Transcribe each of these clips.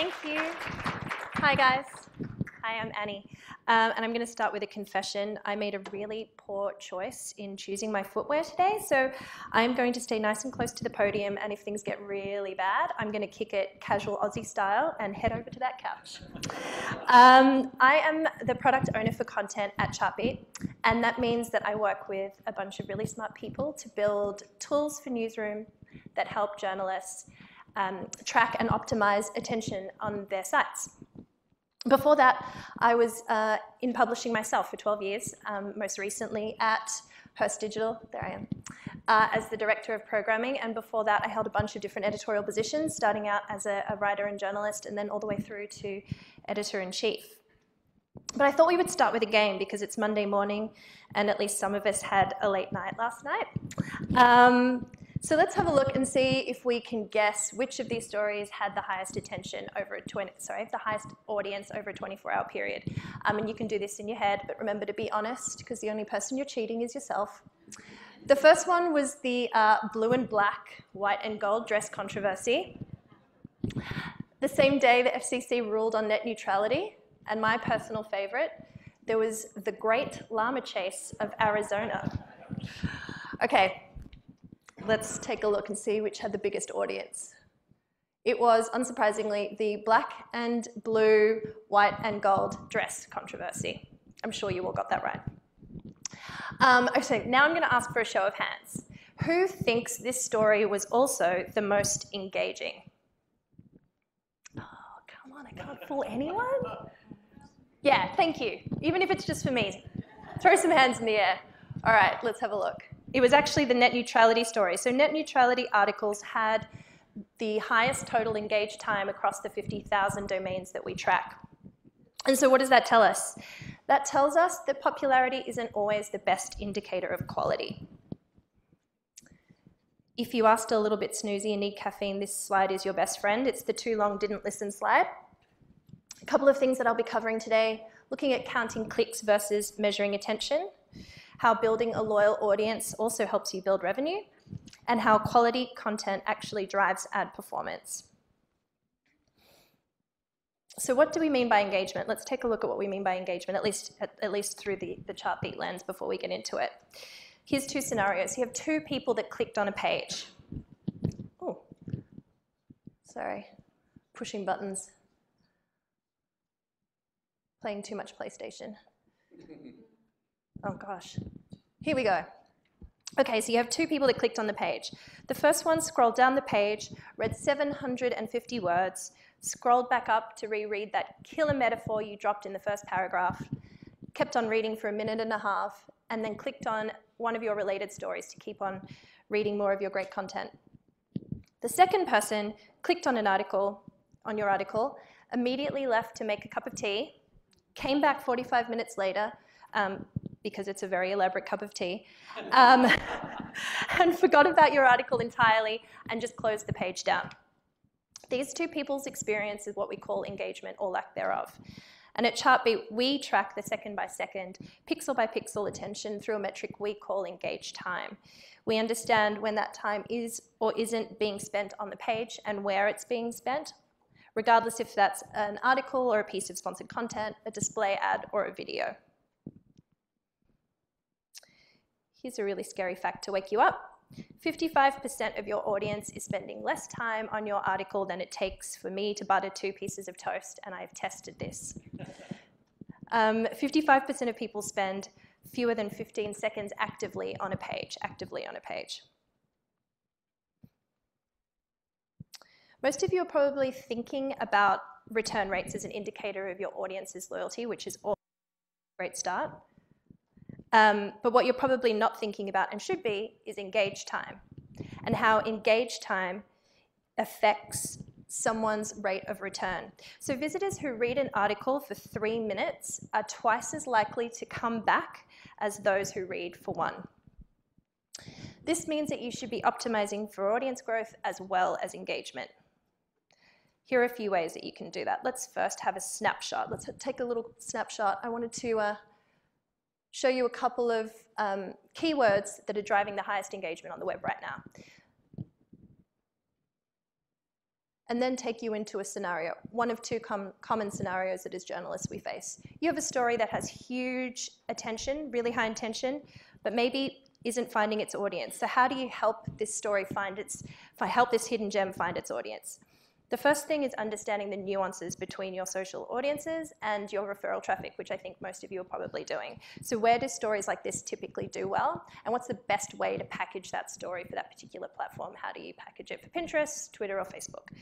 Thank you. Hi, guys. Hi, I'm Annie. And I'm going to start with a confession. I made a really poor choice in choosing my footwear today, so I'm going to stay nice and close to the podium, and if things get really bad, I'm going to kick it casual Aussie style and head over to that couch. I am the product owner for content at Chartbeat, and that means that I work with a bunch of really smart people to build tools for newsroom that help journalists track and optimize attention on their sites. Before that, I was in publishing myself for 12 years, most recently at Hearst Digital, there I am, as the director of programming, and before that I held a bunch of different editorial positions, starting out as a writer and journalist, and then all the way through to editor-in-chief. But I thought we would start with a game because it's Monday morning, and at least some of us had a late night last night. So let's have a look and see if we can guess which of these stories had the highest attention over the highest audience over a 24-hour period. And you can do this in your head, but remember to be honest, because the only person you're cheating is yourself. The first one was the blue and black, white and gold dress controversy. The same day the FCC ruled on net neutrality, and my personal favorite, there was the Great Llama Chase of Arizona. Okay. Let's take a look and see which had the biggest audience. It was, unsurprisingly, the black and blue, white and gold dress controversy. I'm sure you all got that right. Okay, now I'm going to ask for a show of hands. Who thinks this story was also the most engaging? Oh, come on, I can't fool anyone. Yeah, thank you. Even if it's just for me. Throw some hands in the air. All right, let's have a look. It was actually the net neutrality story. So net neutrality articles had the highest total engaged time across the 50,000 domains that we track. And so what does that tell us? That tells us that popularity isn't always the best indicator of quality. If you are still a little bit snoozy and need caffeine, this slide is your best friend. It's the too long didn't listen slide. A couple of things that I'll be covering today, looking at counting clicks versus measuring attention, how building a loyal audience also helps you build revenue, and how quality content actually drives ad performance. So what do we mean by engagement? Let's take a look at what we mean by engagement, at least through the Chartbeat lens before we get into it. Here's two scenarios. You have two people that clicked on a page. Oh, sorry, pushing buttons. Playing too much PlayStation. Oh gosh, here we go. Okay, so you have two people that clicked on the page. The first one scrolled down the page, read 750 words, scrolled back up to reread that killer metaphor you dropped in the first paragraph, kept on reading for a minute and a half, and then clicked on one of your related stories to keep on reading more of your great content. The second person clicked on your article, immediately left to make a cup of tea, came back 45 minutes later, because it's a very elaborate cup of tea, and forgot about your article entirely and just closed the page down. These two people's experience is what we call engagement or lack thereof. And at Chartbeat, we track the second by second, pixel by pixel attention through a metric we call engaged time. We understand when that time is or isn't being spent on the page and where it's being spent, regardless if that's an article or a piece of sponsored content, a display ad, or a video. Here's a really scary fact to wake you up. 55% of your audience is spending less time on your article than it takes for me to butter 2 pieces of toast, and I've tested this. 55% of people spend fewer than 15 seconds actively on a page. Most of you are probably thinking about return rates as an indicator of your audience's loyalty, which is all a great start. But what you're probably not thinking about and should be is engaged time and how engaged time affects someone's rate of return. So visitors who read an article for 3 minutes are twice as likely to come back as those who read for 1. This means that you should be optimizing for audience growth as well as engagement. Here are a few ways that you can do that. Let's first have a snapshot. Let's take a little snapshot. I wanted to show you a couple of keywords that are driving the highest engagement on the web right now. and then take you into a scenario, one of two common scenarios that as journalists we face. You have a story that has huge attention, really high intention, but maybe isn't finding its audience. So how do you help this story help this hidden gem find its audience? The first thing is understanding the nuances between your social audiences and your referral traffic, which I think most of you are probably doing. So where do stories like this typically do well? And what's the best way to package that story for that particular platform? How do you package it for Pinterest, Twitter, or Facebook?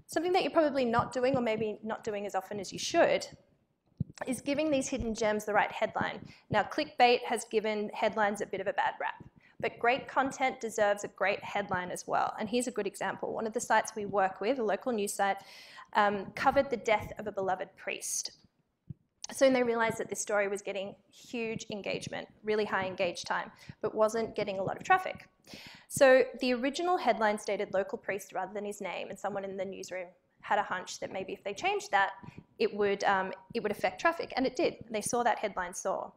Something that you're probably not doing, or maybe not doing as often as you should, is giving these hidden gems the right headline. Now, clickbait has given headlines a bit of a bad rap. But great content deserves a great headline as well. And here's a good example. One of the sites we work with, a local news site, covered the death of a beloved priest. Soon they realized that this story was getting huge engagement, really high engaged time, but wasn't getting a lot of traffic. So the original headline stated local priest rather than his name, and someone in the newsroom had a hunch that maybe if they changed that, it would affect traffic, and it did. They saw that headline soar.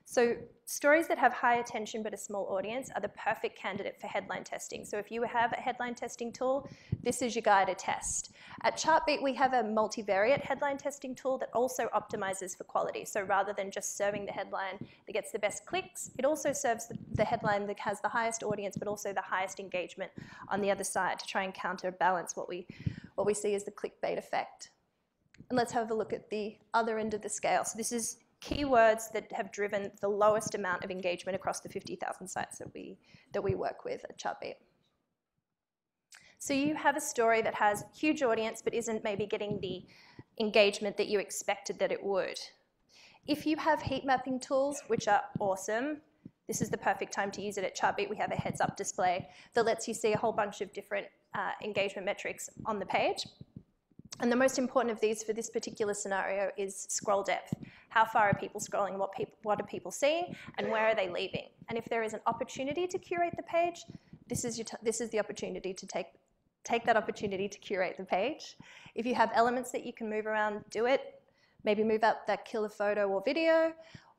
So stories that have high attention but a small audience are the perfect candidate for headline testing. So if you have a headline testing tool, this is your guy to test. At Chartbeat, we have a multivariate headline testing tool that also optimizes for quality. So rather than just serving the headline that gets the best clicks, it also serves the headline that has the highest audience but also the highest engagement on the other side to try and counterbalance what we see as the clickbait effect. And let's have a look at the other end of the scale. So this is keywords that have driven the lowest amount of engagement across the 50,000 sites that we work with at Chartbeat. So you have a story that has huge audience but isn't maybe getting the engagement that you expected that it would. If you have heat mapping tools, which are awesome, this is the perfect time to use it at Chartbeat. We have a heads-up display that lets you see a whole bunch of different engagement metrics on the page. And the most important of these for this particular scenario is scroll depth. How far are people scrolling? What are people seeing? And where are they leaving? And if there is an opportunity to curate the page, this is the opportunity to take that opportunity to curate the page. If you have elements that you can move around, do it. Maybe move out that killer photo or video,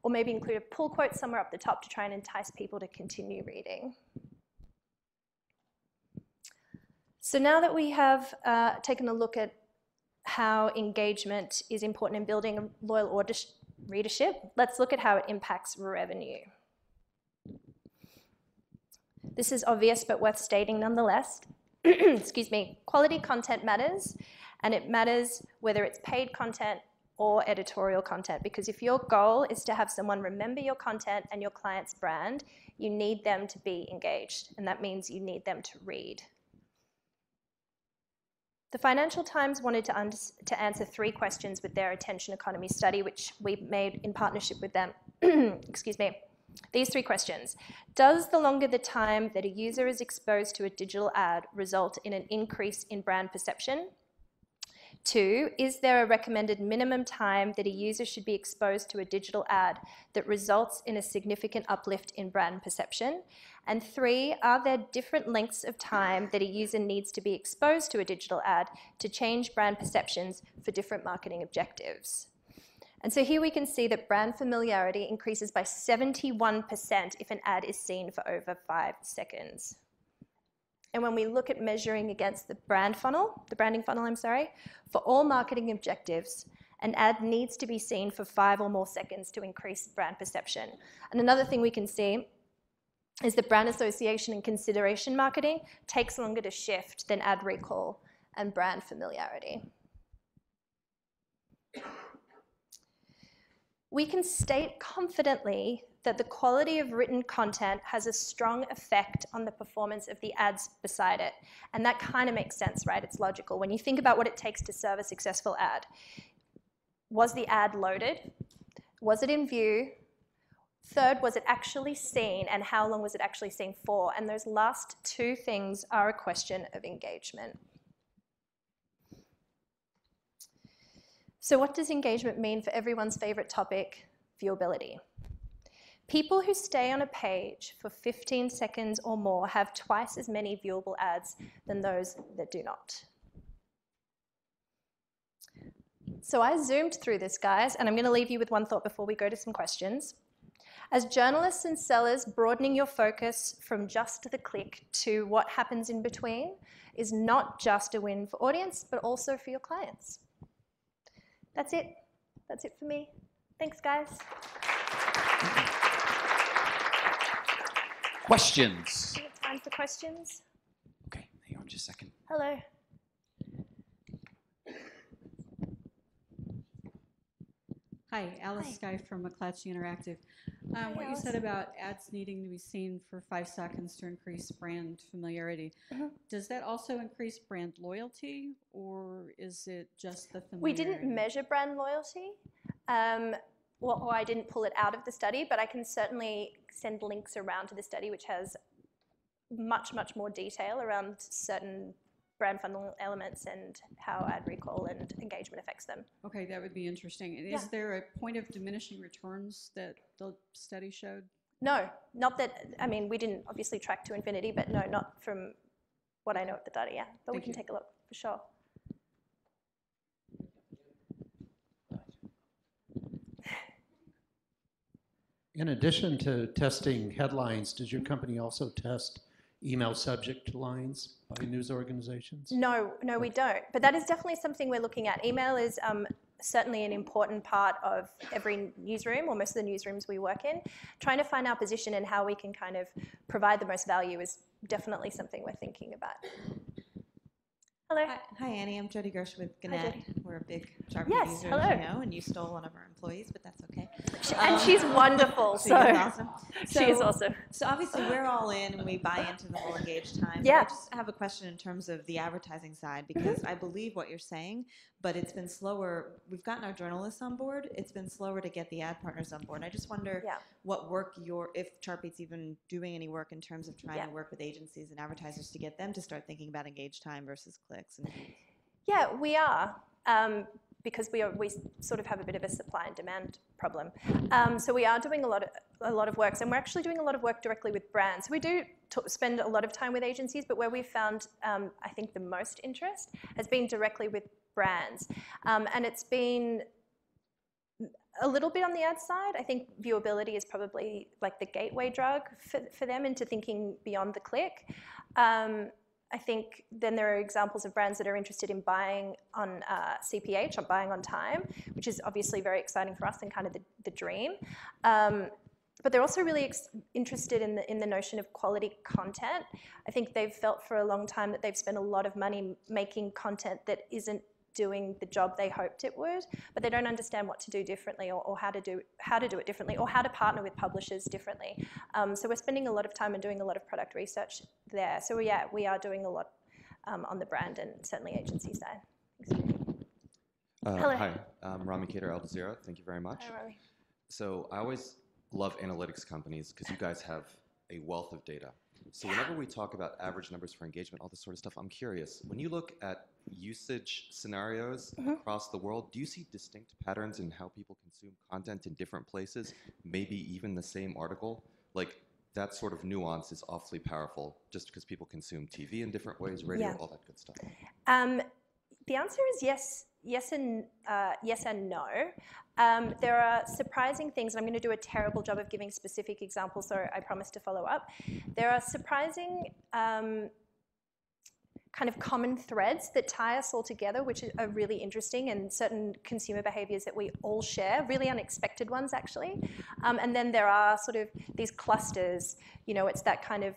or maybe include a pull quote somewhere up the top to try and entice people to continue reading. So now that we have taken a look at how engagement is important in building a loyal readership, let's look at how it impacts revenue. This is obvious but worth stating nonetheless. Excuse me. Quality content matters, and it matters whether it's paid content or editorial content, because if your goal is to have someone remember your content and your client's brand, you need them to be engaged, and that means you need them to read. The Financial Times wanted to answer 3 questions with their attention economy study, which we made in partnership with them. Excuse me. These 3 questions. Does the longer the time that a user is exposed to a digital ad result in an increase in brand perception? 2, is there a recommended minimum time that a user should be exposed to a digital ad that results in a significant uplift in brand perception? And 3, are there different lengths of time that a user needs to be exposed to a digital ad to change brand perceptions for different marketing objectives? And so here we can see that brand familiarity increases by 71% if an ad is seen for over 5 seconds. And when we look at measuring against the branding funnel, for all marketing objectives, an ad needs to be seen for 5 or more seconds to increase brand perception. And another thing we can see is that brand association and consideration marketing takes longer to shift than ad recall and brand familiarity. We can state confidently that the quality of written content has a strong effect on the performance of the ads beside it. And that kind of makes sense, right? It's logical. When you think about what it takes to serve a successful ad, was the ad loaded? Was it in view? Third, was it actually seen, and how long was it actually seen for? And those last 2 things are a question of engagement. So what does engagement mean for everyone's favorite topic, viewability? People who stay on a page for 15 seconds or more have twice as many viewable ads than those that do not. So I zoomed through this, guys, and I'm going to leave you with one thought before we go to some questions. As journalists and sellers, broadening your focus from just the click to what happens in between is not just a win for audience, but also for your clients. That's it. That's it for me. Thanks, guys. Questions? It's time for questions. Okay, hang on just a second. Hello. Hi, Alice Sky from McClatchy Interactive. What you said about ads needing to be seen for 5 seconds to increase brand familiarity, does that also increase brand loyalty, or is it just the familiarity? We didn't measure brand loyalty, or I didn't pull it out of the study, but I can certainly send links around to the study, which has much, much more detail around certain brand funnel elements and how ad recall and engagement affects them. Okay, that would be interesting. And is there a point of diminishing returns that the study showed? No, not that, I mean, we didn't obviously track to infinity, but no, not from what I know of the data, yeah. But we can take a look, for sure. In addition to testing headlines, does your company also test email subject lines by news organizations? No, we don't. But that is definitely something we're looking at. Email is certainly an important part of every newsroom, or most of the newsrooms we work in. Trying to find our position and how we can kind of provide the most value is definitely something we're thinking about. Hello. Hi, Annie. I'm Jody Gersh with Gannett. We're a big Chartbeat user, hello. as you know, and you stole one of our employees, but that's okay. And she's wonderful. She's awesome. She is awesome. So obviously we're all in and we buy into the whole engaged time. Yeah. But I just have a question in terms of the advertising side, because I believe what you're saying, but it's been slower. We've gotten our journalists on board. It's been slower to get the ad partners on board. And I just wonder what work if Chartbeat's even doing any work in terms of trying to work with agencies and advertisers to get them to start thinking about engaged time versus clicks. Yeah, we are. Because we sort of have a bit of a supply and demand problem. So we are doing a lot of work, and we're actually doing a lot of work directly with brands. So we do spend a lot of time with agencies, but where we've found, I think, the most interest has been directly with brands. And it's been a little bit on the ad side. I think viewability is probably like the gateway drug for them into thinking beyond the click. I think then there are examples of brands that are interested in buying on CPH, or buying on time, which is obviously very exciting for us and kind of the dream. But they're also really interested in the notion of quality content. I think they've felt for a long time that they've spent a lot of money making content that isn't doing the job they hoped it would, but they don't understand what to do differently, or how to do it differently, or how to partner with publishers differently. So we're spending a lot of time and doing a lot of product research there. So yeah, we are doing a lot on the brand and certainly agency side. Hello. Hi, I'm Rami Kater, Al Jazeera. Thank you very much. Hi, Rami. So I always love analytics companies because you guys have a wealth of data. So whenever we talk about average numbers for engagement, all this sort of stuff, I'm curious, when you look at usage scenarios across the world, do you see distinct patterns in how people consume content in different places, maybe even the same article? Like, that sort of nuance is awfully powerful, just because people consume TV in different ways, radio, all that good stuff. The answer is yes and no. There are surprising things, and I'm going to do a terrible job of giving specific examples, so I promise to follow up. There are surprising kind of common threads that tie us all together, which are really interesting, and certain consumer behaviors that we all share, really unexpected ones actually. And then there are sort of these clusters, it's that kind of,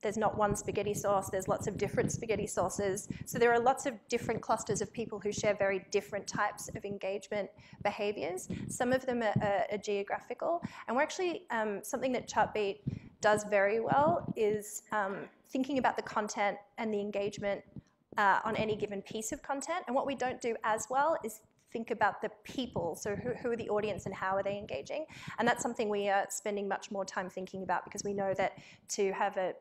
there's not one spaghetti sauce, there's lots of different spaghetti sauces. So there are lots of different clusters of people who share very different types of engagement behaviors. Some of them are geographical. And we're actually, something that Chartbeat does very well is thinking about the content and the engagement on any given piece of content. And what we don't do as well is think about the people, so who are the audience and how are they engaging? And that's something we are spending much more time thinking about, because we know that to have a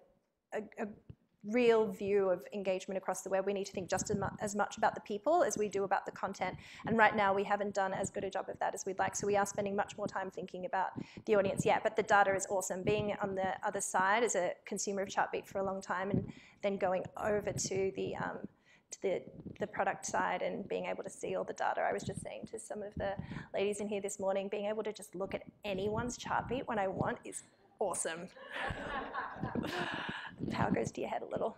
real view of engagement across the web, we need to think just as much about the people as we do about the content. And right now we haven't done as good a job of that as we'd like, so we are spending much more time thinking about the audience. Yeah, but the data is awesome. Being on the other side as a consumer of Chartbeat for a long time, and then going over to the to the product side and being able to see all the data. I was just saying to some of the ladies in here this morning, being able to just look at anyone's Chartbeat when I want is awesome. Power goes to your head a little.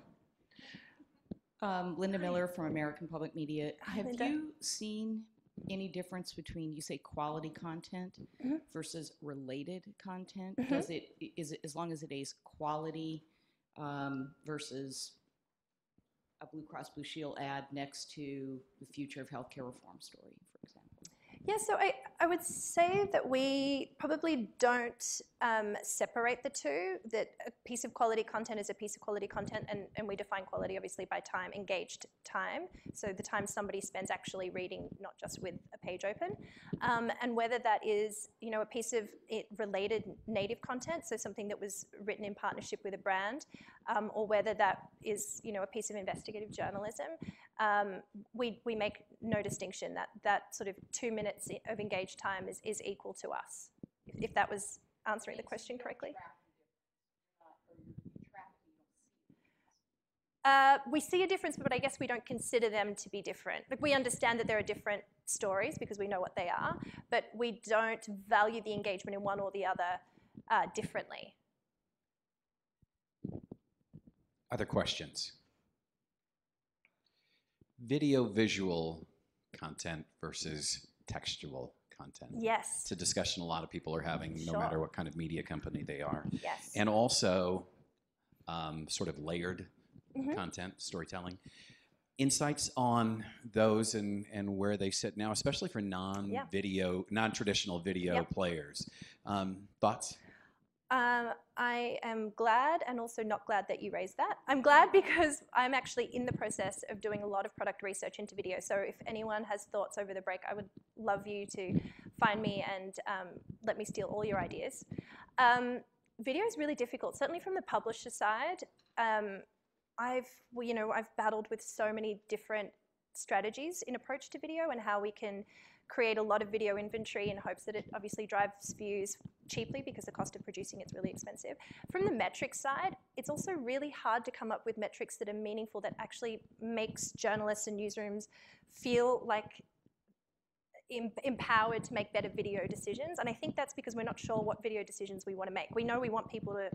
Linda Miller from American Public Media. Have Linda. you seen any difference between, you say, quality content versus related content? Is it, as long as it is quality versus a Blue Cross Blue Shield ad next to the future of healthcare reform story, for example? Yeah, so I would say that we probably don't separate the two, that a piece of quality content is a piece of quality content, and we define quality obviously by time, engaged time, so the time somebody spends actually reading, not just with a page open, and whether that is, you know, a piece of related native content, so something that was written in partnership with a brand, or whether that is, you know, a piece of investigative journalism, we make no distinction. That sort of 2 minutes of engaged time is equal to us, if that was answering the question correctly. We see a difference, but I guess we don't consider them to be different. Like, we understand that there are different stories because we know what they are, but we don't value the engagement in one or the other differently. Other questions? Video visual content versus textual content. Yes. It's a discussion a lot of people are having, no Sure. matter what kind of media company they are. Yes. And also sort of layered content, storytelling. Insights on those and where they sit now, especially for non-traditional video players. Thoughts? I am glad and also not glad that you raised that. I'm glad because I'm actually in the process of doing a lot of product research into video. So if anyone has thoughts over the break, I would love you to find me and let me steal all your ideas. Video is really difficult, certainly from the publisher side. I've battled with so many different strategies in approach to video and how we can create a lot of video inventory in hopes that it obviously drives views cheaply because the cost of producing it's really expensive. From the metrics side, it's also really hard to come up with metrics that are meaningful, that actually makes journalists and newsrooms feel like empowered to make better video decisions. And I think that's because we're not sure what video decisions we want to make. We know we want people to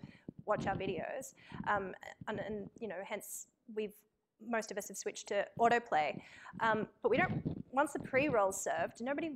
watch our videos, and you know, hence most of us have switched to autoplay, but we don't. Once the pre-roll's served, nobody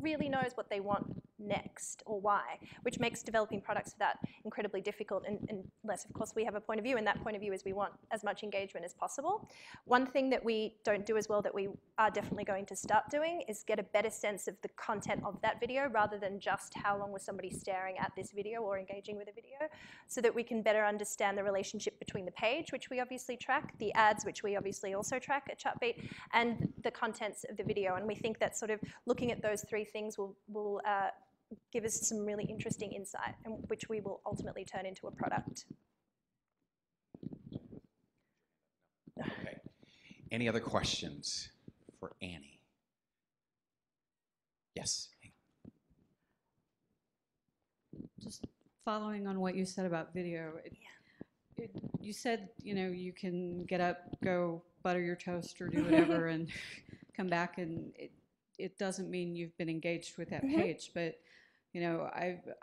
really knows what they want next or why, which makes developing products for that incredibly difficult, unless, of course, we have a point of view, and that point of view is we want as much engagement as possible. One thing that we don't do as well that we are definitely going to start doing is get a better sense of the content of that video rather than just how long was somebody staring at this video or engaging with a video, so that we can better understand the relationship between the page, which we obviously track, the ads, which we obviously also track at Chartbeat, and the contents of the video. And we think that sort of looking at those three things will give us some really interesting insight, and which we will ultimately turn into a product. Okay. Any other questions for Annie? Yes. Just following on what you said about video, you said, you know, you can get up, go butter your toast or do whatever and come back, and it doesn't mean you've been engaged with that page, but you know,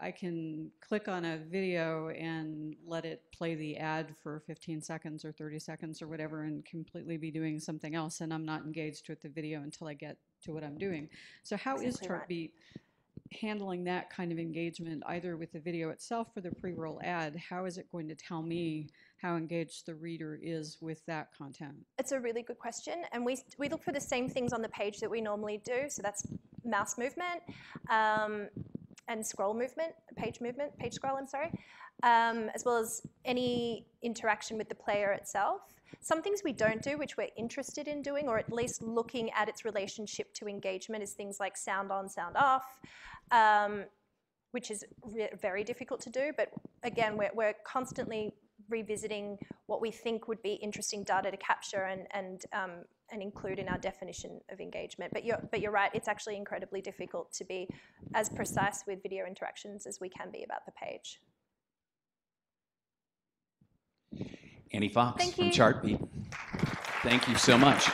I can click on a video and let it play the ad for 15 seconds or 30 seconds or whatever and completely be doing something else, and I'm not engaged with the video until I get to what I'm doing. So how is Chartbeat handling that kind of engagement, either with the video itself or the pre-roll ad? How is it going to tell me how engaged the reader is with that content? It's a really good question, and we look for the same things on the page that we normally do. So that's mouse movement, and scroll movement, page scroll, I'm sorry, as well as any interaction with the player itself. Some things we don't do, which we're interested in doing, or at least looking at its relationship to engagement, is things like sound on, sound off, which is very difficult to do. But again, we're constantly revisiting what we think would be interesting data to capture and include in our definition of engagement. But you're right, it's actually incredibly difficult to be as precise with video interactions as we can be about the page. Annie Fox Thank from you. Chartbeat. Thank you so much.